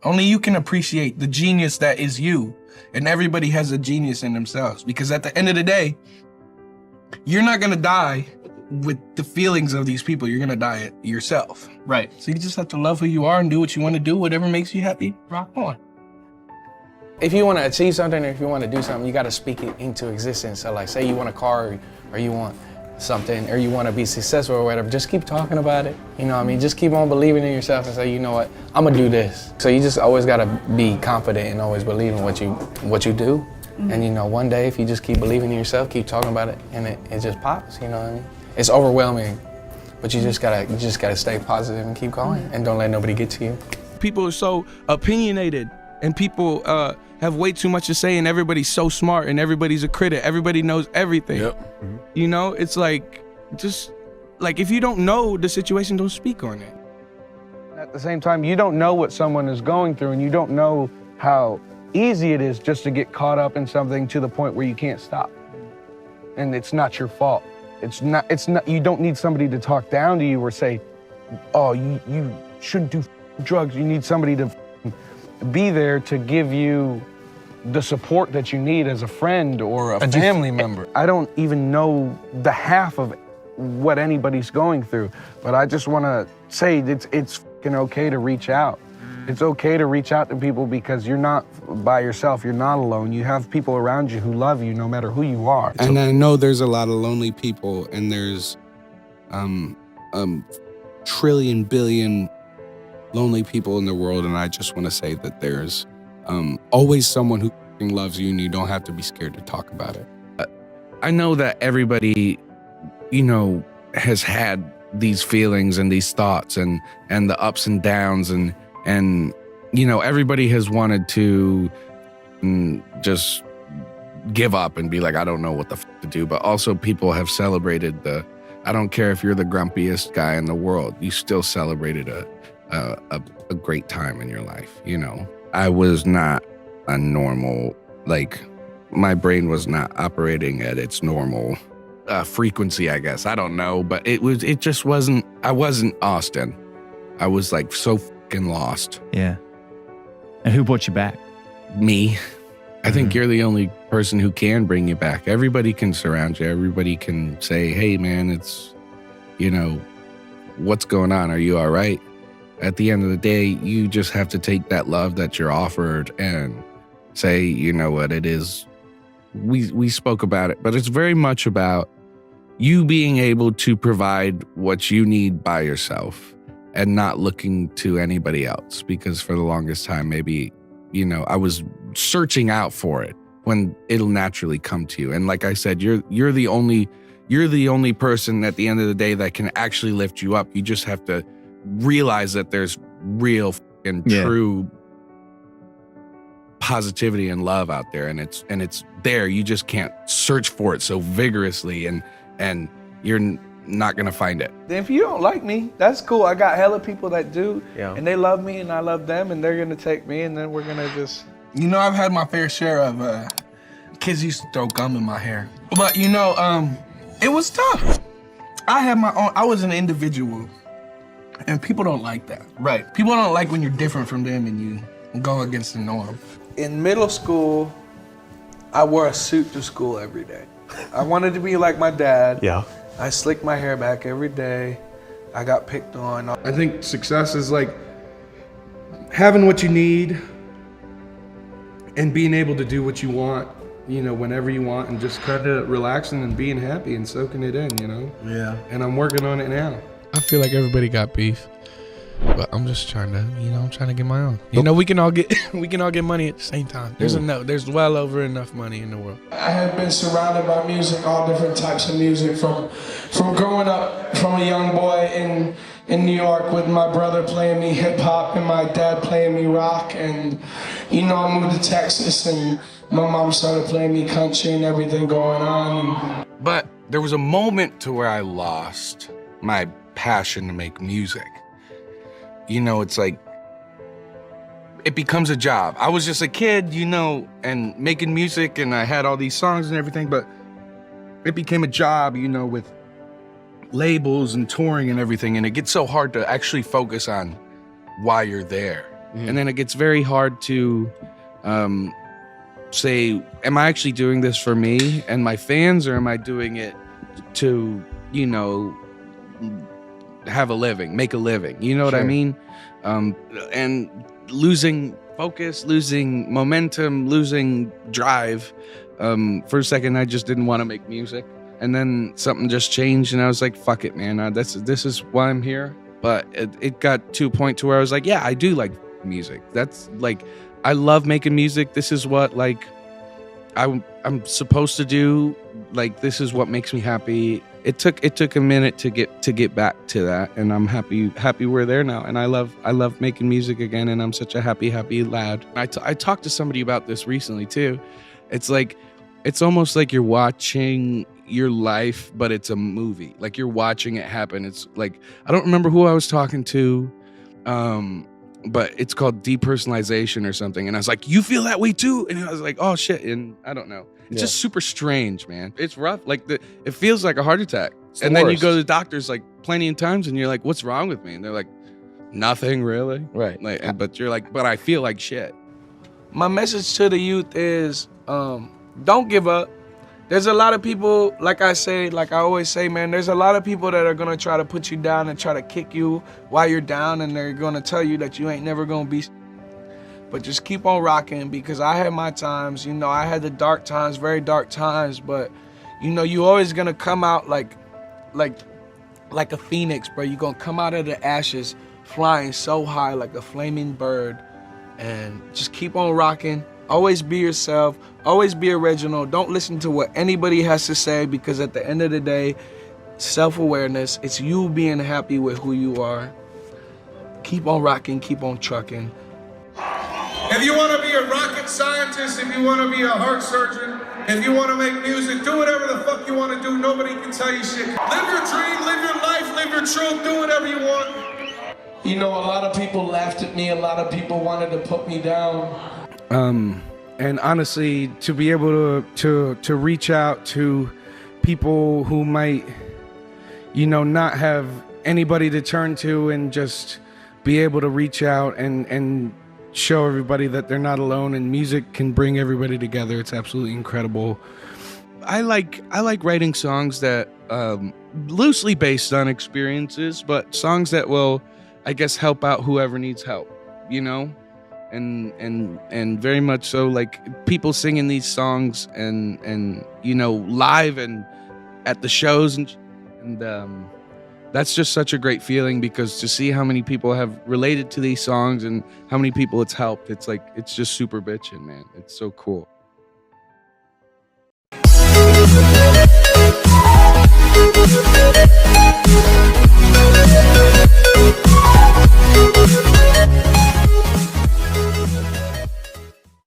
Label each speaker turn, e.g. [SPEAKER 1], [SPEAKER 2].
[SPEAKER 1] Only you can appreciate the genius that is you. And everybody has a genius in themselves. Because at the end of the day, you're not gonna die with the feelings of these people. You're gonna die yourself.
[SPEAKER 2] Right.
[SPEAKER 1] So you just have to love who you are and do what you want to do. Whatever makes you happy, rock on.
[SPEAKER 3] If you want to achieve something or if you want to do something, you got to speak it into existence. So like say you want a car or you want something or you want to be successful or whatever, just keep talking about it. You know what I mean? Just keep on believing in yourself and say, you know what, I'm gonna do this. So you just always got to be confident and always believe in what you do. And you know, one day if you just keep believing in yourself, keep talking about it, and it just pops, you know what I mean? It's overwhelming, but you just gotta stay positive and keep going and don't let nobody get to you.
[SPEAKER 4] People are so opinionated and people have way too much to say, and everybody's so smart and everybody's a critic. Everybody knows everything.
[SPEAKER 2] Yep.
[SPEAKER 4] You know, it's like, just like if you don't know the situation, don't speak on it.
[SPEAKER 5] At the same time, you don't know what someone is going through, and you don't know how easy it is just to get caught up in something to the point where you can't stop. And it's not your fault. It's not, you don't need somebody to talk down to you or say, oh, you shouldn't do drugs. You need somebody to be there to give you the support that you need as a friend or a family member. I don't even know the half of what anybody's going through, but I just want to say it's fucking okay to reach out. It's okay to reach out to people because you're not by yourself. You're not alone. You have people around you who love you no matter who you are.
[SPEAKER 6] And I know there's a lot of lonely people, and there's trillion, billion lonely people in the world, and I just want to say that there's always someone who loves you, and you don't have to be scared to talk about it.
[SPEAKER 7] I know that everybody, you know, has had these feelings and these thoughts and the ups and downs and you know, everybody has wanted to just give up and be like, I don't know what the f to do. But also people have celebrated I don't care if you're the grumpiest guy in the world, you still celebrated a great time in your life, you know? I was not a normal, like, my brain was not operating at its normal frequency, I guess. I don't know, but I wasn't Austin. I was like so fucking lost.
[SPEAKER 2] Yeah. And who brought you back?
[SPEAKER 7] Me. I think you're the only person who can bring you back. Everybody can surround you. Everybody can say, hey man, it's, you know, what's going on? Are you all right? At the end of the day, you just have to take that love that you're offered and say, you know what, it is. We spoke about it, but it's very much about you being able to provide what you need by yourself and not looking to anybody else. Because for the longest time, maybe, you know, I was searching out for it when it'll naturally come to you. And like I said, you're the only person at the end of the day that can actually lift you up. You just have to realize that there's real and true positivity and love out there, and it's there. You just can't search for it so vigorously, and you're not gonna find it.
[SPEAKER 5] If you don't like me, that's cool. I got hella people that do, and they love me, and I love them, and they're gonna take me, and then we're gonna just.
[SPEAKER 1] You know, I've had my fair share of kids used to throw gum in my hair, but you know, it was tough. I had my own. I was an individual, and people don't like that.
[SPEAKER 5] Right.
[SPEAKER 1] People don't like when you're different from them and you go against the norm.
[SPEAKER 5] In middle school, I wore a suit to school every day. I wanted to be like my dad.
[SPEAKER 2] Yeah.
[SPEAKER 5] I slicked my hair back every day. I got picked on.
[SPEAKER 8] I think success is like having what you need and being able to do what you want, you know, whenever you want, and just kind of relaxing and being happy and soaking it in, you know?
[SPEAKER 5] Yeah.
[SPEAKER 8] And I'm working on it now.
[SPEAKER 4] I feel like everybody got beef, but I'm just trying to, you know, I'm trying to get my own. You know, we can all get money at the same time. There's well over enough money in the world.
[SPEAKER 9] I have been surrounded by music, all different types of music, from growing up from a young boy in New York with my brother playing me hip hop and my dad playing me rock, and you know, I moved to Texas and my mom started playing me country and everything going on.
[SPEAKER 7] But there was a moment to where I lost my passion to make music. You know, it's like, it becomes a job. I was just a kid, you know, and making music, and I had all these songs and everything, but it became a job, you know, with labels and touring and everything, and it gets so hard to actually focus on why you're there. And then it gets very hard to say, am I actually doing this for me and my fans, or am I doing it to, you know, have a living, make a living? You know what I mean? And losing focus, losing momentum, losing drive. For a second, I just didn't want to make music. And then something just changed, and I was like, fuck it, man. This is why I'm here. But it got to a point to where I was like, yeah, I do like music. That's like, I love making music. This is what like I'm supposed to do. Like, this is what makes me happy. It took a minute to get back to that, and I'm happy we're there now. And I love making music again, and I'm such a happy lad. I talked to somebody about this recently too. It's like, it's almost like you're watching your life, but it's a movie. Like, you're watching it happen. It's like, I don't remember who I was talking to, but it's called depersonalization or something. And I was like, you feel that way too? And I was like, oh shit. And I don't know. It's just super strange, man. It's rough. Like, it feels like a heart attack. And then you go to the doctors like plenty of times, and you're like, what's wrong with me? And they're like, nothing really.
[SPEAKER 3] Right.
[SPEAKER 7] Like, but you're like, but I feel like shit.
[SPEAKER 1] My message to the youth is, don't give up. There's a lot of people, like I always say, man, there's a lot of people that are gonna try to put you down and try to kick you while you're down, and they're gonna tell you that you ain't never gonna be. But just keep on rocking, because I had my times, you know, I had the dark times, very dark times, but you know, you always gonna come out like a phoenix, bro. You're gonna come out of the ashes flying so high like a flaming bird, and just keep on rocking. Always be yourself, always be original. Don't listen to what anybody has to say, because at the end of the day, self-awareness, it's you being happy with who you are. Keep on rocking, keep on trucking.
[SPEAKER 8] If you want to be a rocket scientist, if you want to be a heart surgeon, if you want to make music, do whatever the fuck you want to do. Nobody can tell you shit. Live your dream, live your life, live your truth, do whatever you want.
[SPEAKER 9] You know, a lot of people laughed at me, a lot of people wanted to put me down.
[SPEAKER 6] And honestly, to be able to reach out to people who might, you know, not have anybody to turn to, and just be able to reach out and show everybody that they're not alone, and music can bring everybody together. It's absolutely incredible.
[SPEAKER 7] I like writing songs that loosely based on experiences, but songs that will, I guess, help out whoever needs help, you know? And very much so, like, people singing these songs and you know, live and at the shows, and that's just such a great feeling, because to see how many people have related to these songs and how many people it's helped, it's like, it's just super bitchin', man. It's so cool.
[SPEAKER 10] We'll be right back.